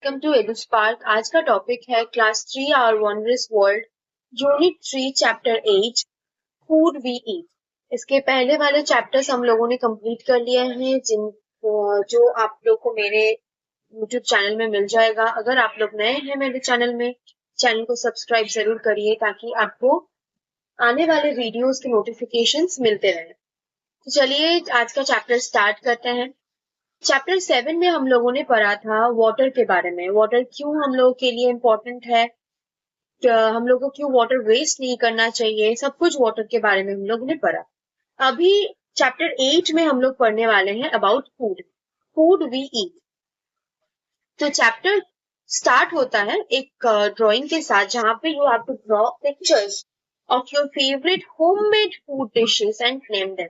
Welcome to edu spark. आज का topic है class 3 our wondrous world unit 3 chapter 8 food we eat. इसके पहले वाले चैप्टर्स हम लोगों ने कंप्लीट कर लिए हैं जो आप लोग को मेरे यूट्यूब चैनल में मिल जाएगा। अगर आप लोग नए हैं मेरे चैनल में, चैनल को सब्सक्राइब जरूर करिए ताकि आपको आने वाले वीडियोस के नोटिफिकेशंस मिलते रहें। तो चलिए आज का चैप्टर स्टार्ट करते हैं। चैप्टर 7 में हम लोगों ने पढ़ा था वाटर के बारे में। वाटर क्यों हम लोगों के लिए इम्पोर्टेंट है, हम लोगों को क्यों वाटर वेस्ट नहीं करना चाहिए, सब कुछ वाटर के बारे में हम लोगों ने पढ़ा। अभी चैप्टर 8 में हम लोग पढ़ने वाले हैं अबाउट फूड वी ईट। तो चैप्टर स्टार्ट होता है एक ड्राइंग के साथ, जहां पे you have to draw pictures of your favourite homemade food dishes and name them.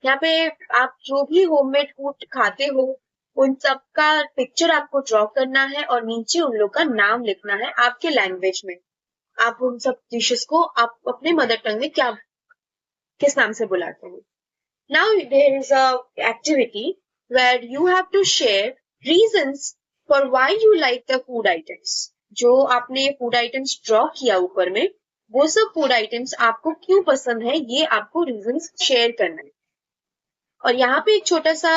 यहाँ पे आप जो भी होममेड फूड खाते हो उन सब का पिक्चर आपको ड्रॉ करना है और नीचे उन लोग का नाम लिखना है आपके लैंग्वेज में। आप उन सब डिशेस को आप अपने मदर टंग में क्या किस नाम से बुलाते हैं। Now there is a activity where you have to share reasons for why you like the food items. जो आपने फूड आइटम्स ड्रॉ किया ऊपर में, वो सब फूड आइटम्स आपको क्यों पसंद है, ये आपको रीजंस शेयर करना है। और यहाँ पे एक छोटा सा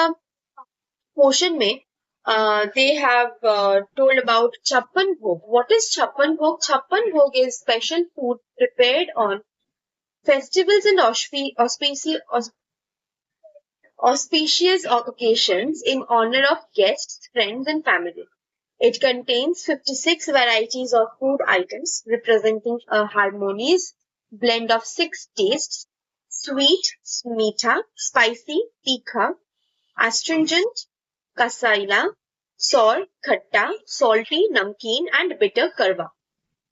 पोर्शन में they have told about chappan bhog. What is chappan bhog? Chappan bhog is special food prepared on festivals and auspicious occasions in honor of guests, friends, and family. It contains 56 varieties of food items representing a harmonious blend of 6 tastes: sweet, meetha, spicy, tikha, astringent, कसाइला, सौर, खट्टा, salty, नमकीन and bitter, करवा।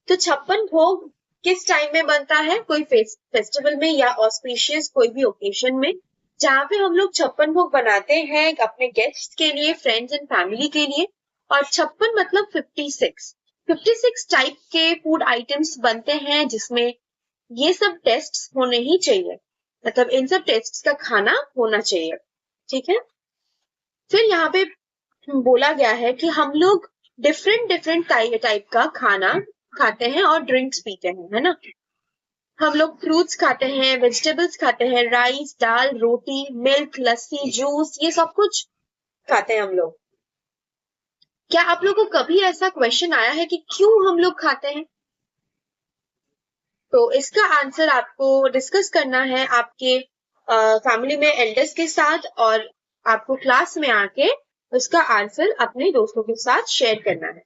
तो छप्पन भोग किस time में बनता है? कोई फेस्टिवल में या ऑस्पिशियस कोई भी ओकेशन में, जहां पे हम लोग छप्पन भोग बनाते हैं अपने गेस्ट के लिए, फ्रेंड्स एंड फैमिली के लिए। और छप्पन मतलब 56 टाइप के फूड आइटम्स बनते हैं, जिसमें ये सब टेस्ट होने ही चाहिए, मतलब इन सब टेस्ट का खाना होना चाहिए। ठीक है। फिर यहाँ पे बोला गया है कि हम लोग डिफरेंट टाइप का खाना खाते हैं और ड्रिंक्स पीते हैं, है ना। हम लोग फ्रूट्स खाते हैं, वेजिटेबल्स खाते हैं, राइस, दाल, रोटी, मिल्क, लस्सी, जूस, ये सब कुछ खाते हैं हम लोग। क्या आप लोगों को कभी ऐसा क्वेश्चन आया है कि क्यों हम लोग खाते हैं? तो इसका आंसर आपको डिस्कस करना है आपके फैमिली में एल्डर्स के साथ, और आपको क्लास में आके उसका आंसर अपने दोस्तों के साथ शेयर करना है।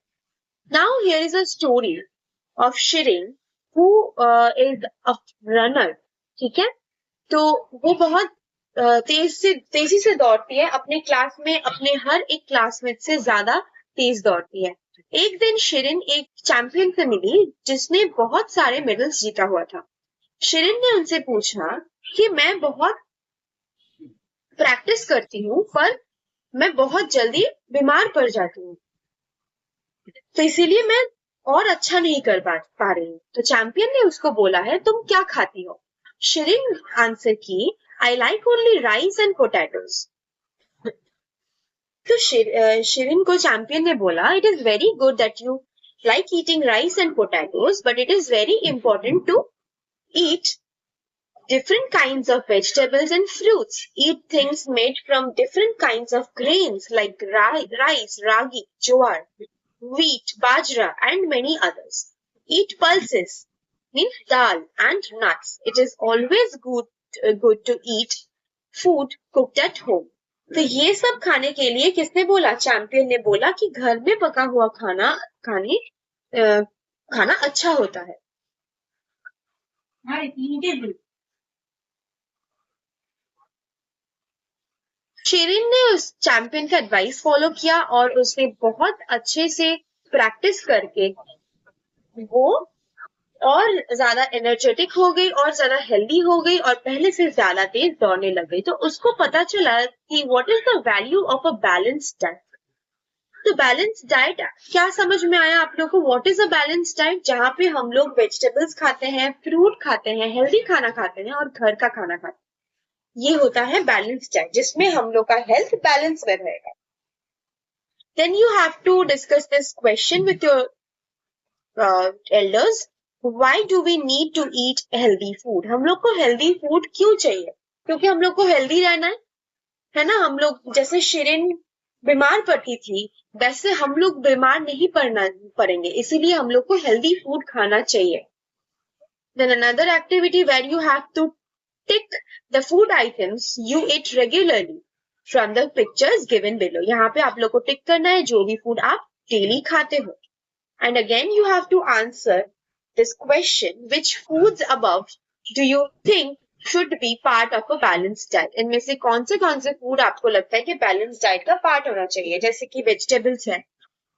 Now here is a story of Shirin who is a runner. ठीक है। तो वो बहुत तेजी से दौड़ती है अपने क्लास में, अपने हर एक क्लासमेट से ज्यादा तेज दौड़ती है। एक दिन शिरीन एक चैंपियन से मिली जिसने बहुत सारे मेडल्स जीता हुआ था। शिरीन ने उनसे पूछा कि मैं बहुत प्रैक्टिस करती हूँ पर मैं बहुत जल्दी बीमार पड़ जाती हूँ, तो इसीलिए मैं और अच्छा नहीं कर पा रही हूँ। तो चैंपियन ने उसको बोला है, तुम क्या खाती हो? शिरीन आंसर की, I like only rice and potatoes. तो शिरीन को चैंपियन ने बोला, it is very good that you like eating rice and potatoes, but it is very important to eat different kinds of vegetables and fruits. Eat things made from different kinds of grains like rice, ragi, jowar, wheat, bajra, and many others. Eat pulses, means dal, and nuts. It is always good to eat food cooked at home. तो ये सब खाने के लिए किसने बोला? Champion ने बोला कि घर में पका हुआ खाना अच्छा होता है। शिरीन ने उस चैंपियन का एडवाइस फॉलो किया और उसने बहुत अच्छे से प्रैक्टिस करके वो और ज्यादा एनर्जेटिक हो गई और ज्यादा हेल्दी हो गई और पहले से ज्यादा तेज दौड़ने लग गई। तो उसको पता चला कि what is the value of a balanced diet. तो बैलेंस डाइट क्या समझ में आया आप लोगों को? What is a balance diet? जहां पे हम लोग वेजिटेबल्स खाते हैं, फ्रूट खाते हैं, हेल्दी खाना खाते हैं और घर का खाना खाते हैं। ये होता है बैलेंस डाइट, जिसमें हम लोग का हेल्थ बैलेंस में रहेगा। Then you have to discuss this question with your elders. Why do we need to eat healthy food? हम लोग को healthy food क्यों चाहिए? क्योंकि हम लोग को healthy रहना है ना? हम लोग जैसे शिरीन बीमार पड़ती थी वैसे हम लोग बीमार नहीं पड़ेंगे, इसीलिए हम लोग को healthy food खाना चाहिए. Then another activity where you have to tick the food items you eat regularly from the pictures given below. यहाँ पे आप लोग को टिक करना है जो भी फूड आप डेली खाते हो. And again you have to answer this question, which foods above do you think should be part of a balanced diet? इनमें से कौन से फूड आपको लगता है कि बैलेंस डाइट का पार्ट होना चाहिए? जैसे कि वेजिटेबल्स है,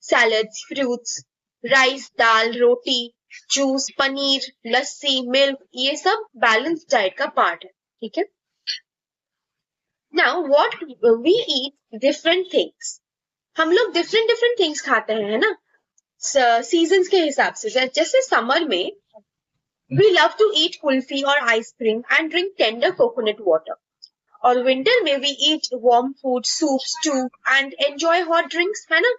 सैलड्स, फ्रूट्स, राइस, दाल, रोटी, जूस, पनीर, लस्सी, मिल्क, ये सब बैलेंस डाइट का पार्ट है. ठीक है. Now what we eat different things. हम लोग different things खाते हैं, है ना? सीजन्स के हिसाब से. जैसे समर में we love to eat kulfi और ice cream and drink tender coconut water. और विंटर में we eat warm food, soup, stew and enjoy hot drinks, है ना?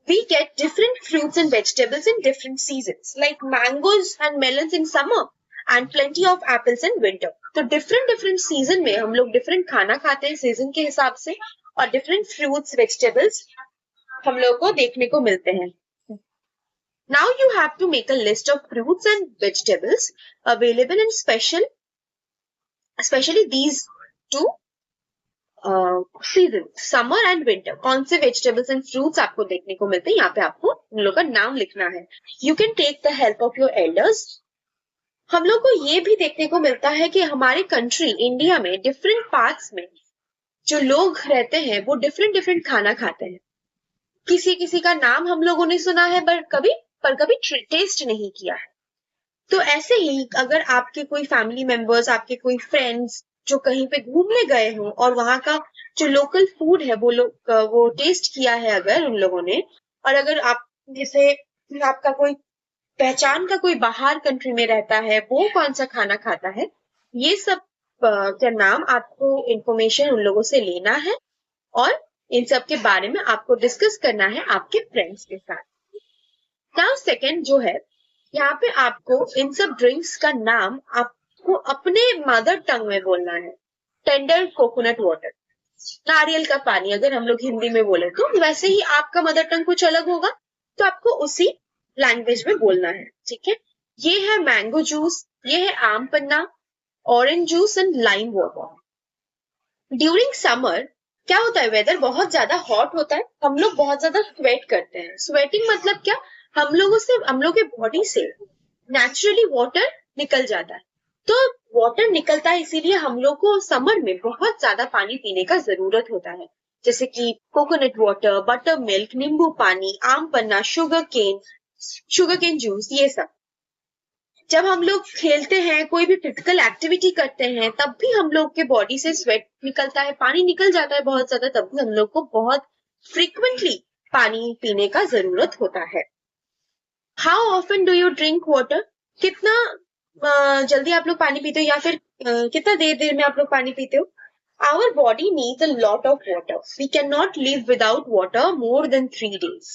We get different fruits and vegetables in different seasons, like mangoes and melons in summer and plenty of apples in winter. तो different season में हम लोग different खाना खाते हैं season के हिसाब से, और different fruits, vegetables हम लोग को देखने को मिलते हैं. Now you have to make a list of fruits and vegetables available in especially these two seasons, summer and winter. कौन से vegetables and fruits आपको देखने को मिलते हैं, यहाँ पे आपको उन लोगों का नाम लिखना है. You can take the help of your elders. हम लोग को ये भी देखने को मिलता है कि हमारे कंट्री इंडिया में डिफरेंट पार्ट्स में जो लोग रहते हैं वो डिफरेंट खाना खाते हैं. किसी का नाम हम लोगों ने सुना है पर कभी टेस्ट नहीं किया है. तो ऐसे ही अगर आपके कोई फैमिली मेंबर्स, आपके कोई फ्रेंड्स जो कहीं पे घूमने गए हो और वहां का जो लोकल फूड है वो टेस्ट किया है अगर उन लोगों ने, और अगर आप जैसे आपका कोई पहचान का कोई बाहर कंट्री में रहता है वो कौन सा खाना खाता है, ये सब का नाम आपको इंफॉर्मेशन उन लोगों से लेना है और इन सब के बारे में आपको डिस्कस करना है आपके फ्रेंड्स के साथ. नाउ सेकंड जो है, यहाँ पे आपको इन सब ड्रिंक्स का नाम आपको अपने मदर टंग में बोलना है. टेंडर कोकोनट वाटर, नारियल का पानी अगर हम लोग हिंदी में बोले तो, वैसे ही आपका मदर टंग कुछ अलग होगा तो आपको उसी लैंग्वेज में बोलना है. ठीक है. ये है मैंगो जूस, ये है आम पन्ना, orange juice and lime water. During summer क्या होता है, वेदर बहुत ज्यादा हॉट होता है, हम लोग बहुत ज्यादा स्वेट करते हैं. स्वेटिंग मतलब क्या, हम लोग के बॉडी से नेचुरली वाटर निकल जाता है. तो वाटर निकलता है इसीलिए हम लोग को समर में बहुत ज्यादा पानी पीने का जरूरत होता है. जैसे कि कोकोनट वाटर, बटर मिल्क, नींबू पानी, आम पन्ना, शुगर केन जूस, ये सब. जब हम लोग खेलते हैं, कोई भी फिजिकल एक्टिविटी करते हैं, तब भी हम लोग के बॉडी से स्वेट निकलता है, पानी निकल जाता है बहुत ज्यादा, तब भी हम लोग को बहुत फ्रीक्वेंटली पानी पीने का जरूरत होता है. How often do you drink water? कितना जल्दी आप लोग पानी पीते हो या फिर कितना देर में आप लोग पानी पीते हो? Our body needs a lot of water. We cannot live without water more than 3 days.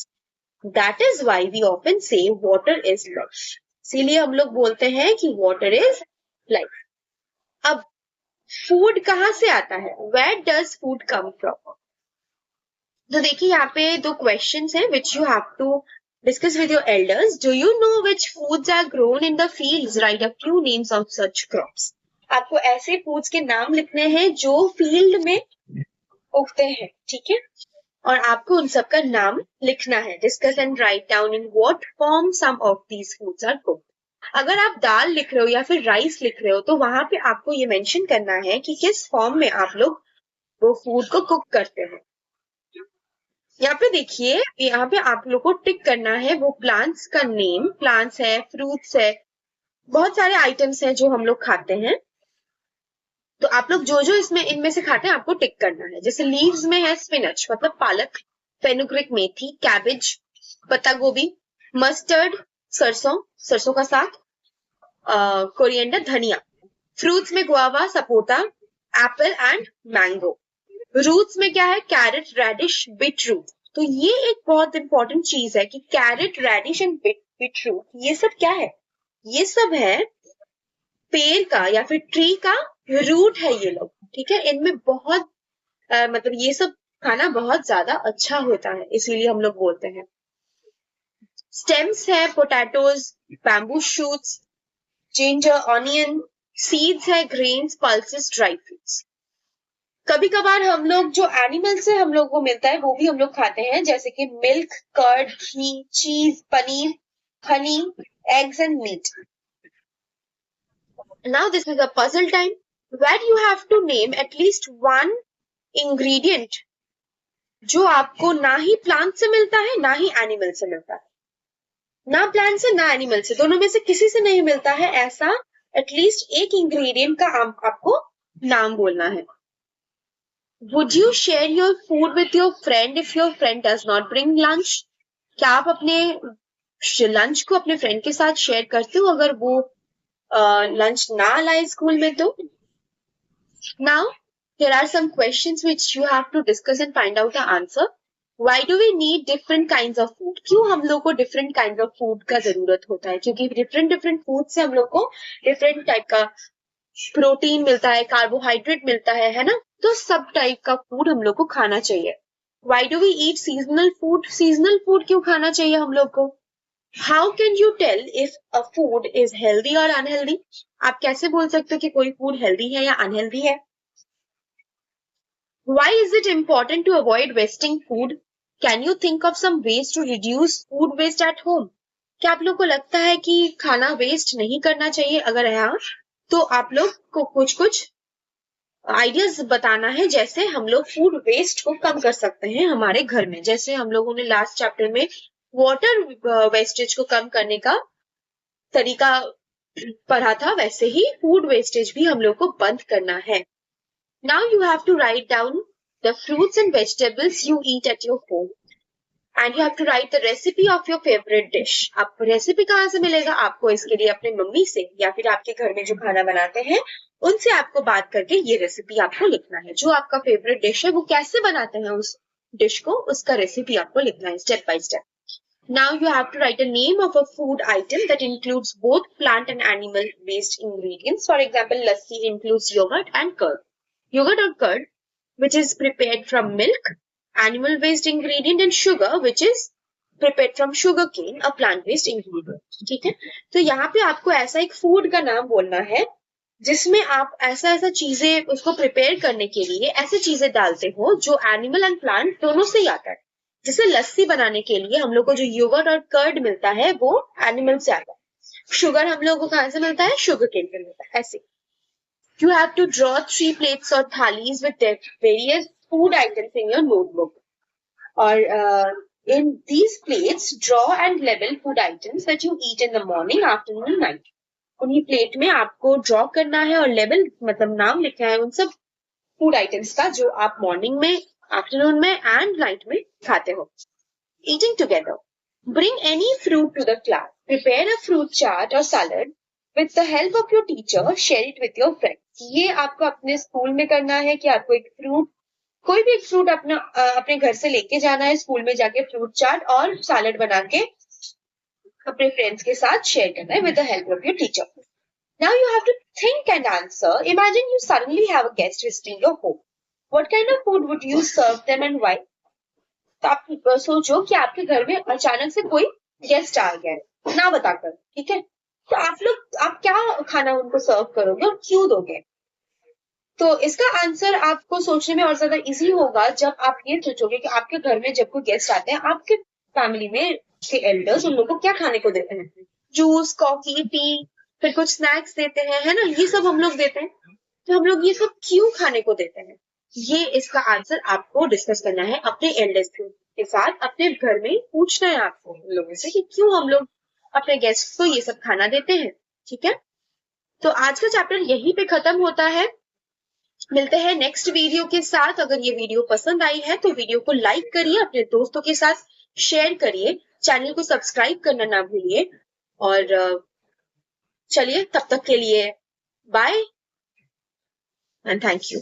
That is why we often say water is life. इसीलिए हम लोग बोलते हैं कि water is life. अब फूड कहाँ से आता है? Where does food come from? तो देखिए यहाँ पे 2 questions हैं which you have to discuss with your elders. Do you know which foods are grown in the fields? Write a few names of such crops. आपको ऐसे foods के नाम लिखने हैं जो फील्ड में उगते हैं. ठीक है. और आपको उन सब का नाम लिखना है. Discuss and write down in what form some of these foods are cooked. अगर आप दाल लिख रहे हो या फिर राइस लिख रहे हो तो वहां पे आपको ये मेंशन करना है कि किस फॉर्म में आप लोग वो फूड को कुक करते हैं. यहाँ पे देखिए, यहाँ पे आप लोग को टिक करना है वो प्लांट्स का नेम. प्लांट्स है, फ्रूट्स है, बहुत सारे आइटम्स हैं जो हम लोग खाते हैं. तो आप लोग जो इसमें इनमें से खाते हैं आपको टिक करना है. जैसे लीव्स में है स्पिनच मतलब पालक, फेनुग्रिक मेथी, कैबेज, पत्ता गोभी, मस्टर्ड सरसों का साग, कोरिएंडर धनिया. फ्रूट्स में guava, sapota, apple and mango. Roots में क्या है, कैरेट, रेडिश, बीटरूट. तो ये एक बहुत इंपॉर्टेंट चीज है कि कैरेट, रेडिश एंड बीटरूट ये सब क्या है? ये सब है पेड़ का या फिर ट्री का रूट है ये लोग, ठीक है। इनमें बहुत मतलब ये सब खाना बहुत ज्यादा अच्छा होता है, इसीलिए हम लोग बोलते हैं। स्टेम्स है potatoes, bamboo shoots, ginger, onion, seeds है ग्रेन्स, पल्सेस, ड्राई फ्रूट्स। कभी कभार हम लोग जो एनिमल से हम लोग को मिलता है वो भी हम लोग खाते हैं, जैसे कि milk, curd, ghee, cheese, paneer, honey, eggs and meat. Now this is a puzzle time where you have to name at least one ingredient जो आपको ना ही प्लांट से मिलता है ना ही एनिमल से मिलता है, ना प्लांट से ना एनिमल से, दोनों में से किसी से नहीं मिलता है, ऐसा एटलीस्ट एक इंग्रेडिएंट का आपको नाम बोलना है। Would you share your food with your friend if your friend does not bring lunch? क्या आप अपने लंच को अपने फ्रेंड के साथ शेयर करते हो अगर वो लंच ना लाए स्कूल में तो? Now there are some questions which you have to discuss and find out the answer. Why do we need different kinds of food? क्यों हम लोग को different kinds of food का जरूरत होता है? क्योंकि different food से हम लोग को different type का प्रोटीन मिलता है, कार्बोहाइड्रेट मिलता है ना? तो सब टाइप का फूड हम लोग को खाना चाहिए। Why do we eat seasonal food? Seasonal food क्यों खाना चाहिए हम लोग को? How can you tell if a food is healthy or unhealthy? आप कैसे बोल सकते हो कि कोई फूड हेल्दी है या अनहेल्दी है? Why is it important to avoid wasting food? Can you think of some ways to reduce food waste at home? क्या आप लोग को लगता है कि खाना वेस्ट नहीं करना चाहिए? अगर है तो आप लोग को कुछ आइडियाज बताना है, जैसे हम लोग फूड वेस्ट को कम कर सकते हैं हमारे घर में। जैसे हम लोगों ने लास्ट चैप्टर में वाटर वेस्टेज को कम करने का तरीका पढ़ा था, वैसे ही फूड वेस्टेज भी हम लोग को बंद करना है। Now you have to write down the fruits and vegetables you eat at your home and you have to write the recipe of your favorite dish. आप रेसिपी कहाँ से मिलेगा आपको? इसके लिए अपने मम्मी से या फिर आपके घर में जो खाना बनाते हैं उनसे आपको बात करके ये रेसिपी आपको लिखना है। जो आपका फेवरेट डिश है वो कैसे बनाते हैं उस डिश को, उसका रेसिपी आपको लिखना है step by step. Now you have to write a name of a food item that includes both plant and animal based ingredients. For example, lassi includes yogurt and curd. Yogurt or curd, which is prepared from milk, animal based ingredient, and sugar, which is prepared from sugar cane, a plant based ingredient. ठीक है, तो यहाँ पे आपको ऐसा एक food का नाम बोलना है जिसमें आप ऐसा चीजें उसको प्रिपेयर करने के लिए ऐसे चीजें डालते हो जो एनिमल एंड प्लांट दोनों से ही आता है। जैसे लस्सी बनाने के लिए हम लोग को जो योगर्ट और कर्ड मिलता है वो एनिमल से आता है। शुगर हम लोग को कहाँ से मिलता है? शुगर केन से मिलता है। ऐसे you have to draw 3 plates or thalis with various food items in your notebook. Or in these plates, draw and label food items that you eat in the morning, afternoon and night. उन्हीं plate में आपको draw करना है और label मतलब नाम लिखना है उन सब फूड आइटम्स का जो आप मॉर्निंग में, आफ्टरनून में एंड नाइट में खाते हो। Eating together. Bring any fruit to the class. Prepare a fruit chart or salad with the help of your teacher. Share it with your friends. ये आपको अपने स्कूल में करना है कि आपको एक फ्रूट, कोई भी एक फ्रूट अपने घर से लेके जाना है, स्कूल में जाके फ्रूट चाट और सैलेड बना के अपने फ्रेंड्स के साथ शेयर करना है with the help of your teacher. Now you have to think and answer. Imagine you suddenly have a guest visiting your home. What kind of food would you serve them and why? तो आप सोचो कि आपके घर में अचानक से कोई गेस्ट आ गया है ना बताकर, ठीक है, तो आप क्या खाना उनको सर्व करोगे और क्यों दोगे? तो इसका आंसर आपको सोचने में और ज्यादा इजी होगा जब आप ये सोचोगे कि आपके घर में जब कोई गेस्ट आते हैं, आपके फैमिली में के एल्डर्स उन लोग को क्या खाने को देते हैं? जूस, कॉफी, टी, फिर कुछ स्नैक्स देते हैं, है ना, ये सब हम लोग देते हैं। तो हम लोग ये सब क्यों खाने को देते हैं? ये इसका आंसर आपको डिस्कस करना है अपने एल्डर्स के साथ, अपने घर में पूछना है आपको उन लोगों से कि क्यों हम लोग अपने गेस्ट को ये सब खाना देते हैं। ठीक है, तो आज का चैप्टर यहीं पे खत्म होता है। मिलते हैं नेक्स्ट वीडियो के साथ। अगर ये वीडियो पसंद आई है तो वीडियो को लाइक करिए, अपने दोस्तों के साथ शेयर करिए, चैनल को सब्सक्राइब करना ना भूलिए। और चलिए तब तक के लिए बाय एंड थैंक यू।